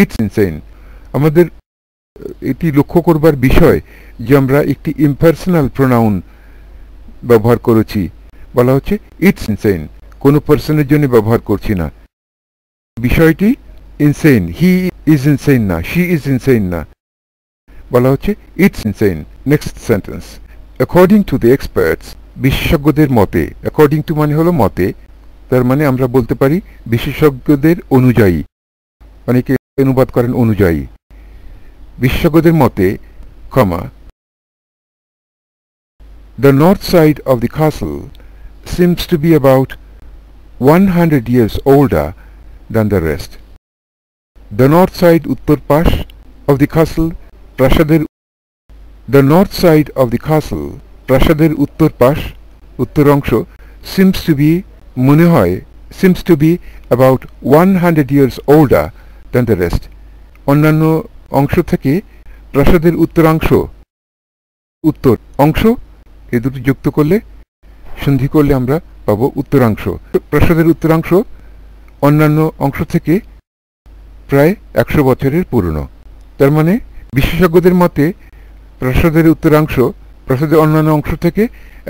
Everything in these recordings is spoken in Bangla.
It's insane. আমাদের এটি লক্ষ্য করবার বিষয় যে আমরা একটি ইম্পার্সোনাল প্রোনাউন ব্যবহার করেছি। বলা হচ্ছে ইটস ইনসেইন, কোনো পার্সনের জন্য ব্যবহার করছি না। বিষয়টি ইনসেইন, হি ইজ ইনসেইন না, শি ইজ ইনসেইন না, বলা হচ্ছে it's insane. Next sentence, according to the experts, বিশেষজ্ঞদের মতে। অ্যাকর্ডিং টু মানে হলো মতে, তার মানে আমরা বলতে পারি বিশেষজ্ঞদের অনুযায়ী, অনেকে অনুবাদ করেন অনুযায়ী। বিশেষজ্ঞদের মতে, কমা, the north side of the castle seems to be about 100 years older than the rest. The north side, উত্তর পাশ, of the castle, প্রাসাদের, the north side of the castle, প্রাসাদের উত্তর পাশ, উত্তর অংশ, seems to be, মনে হয়, seems to be about 100 years older than the rest. অন্যান্য অংশ থেকে প্রাসাদের উত্তরাংশ, উত্তর অংশ, এ দুটি যুক্ত করলে, সন্ধি করলে আমরা পাবো উত্তরাংশ। প্রাসাদের উত্তরাংশ অন্যান্য অংশ থেকে প্রায় 100 বছরের পুরনো। তার মানে বিশেষজ্ঞদের মতে প্রাসাদের উত্তরাংশ প্রাসাদের অন্যান্য অংশ থেকে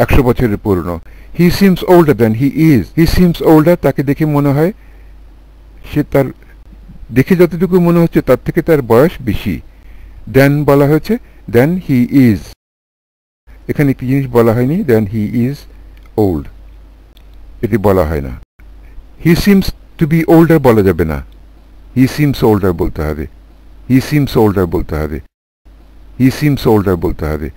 100 বছরের পুরনো। He seems older than he is. He seems older, তাকে দেখে মনে হয়, সে তার দেখে যতটুকু মনে হচ্ছে তার থেকে তার বয়স বেশি। দেন বলা হয়েছে দেন হি ইজ। এখানে একটি জিনিস বলা হয়নি, দেন হি ইজ ওল্ড, এটি বলা হয় না। He seems to be older বলা যাবে না, হি সিমস ওল্ডার বলতে হবে, হি সিমস ওল্ডার বলতে হবে, হি সিমস ওল্ডার বলতে হবে।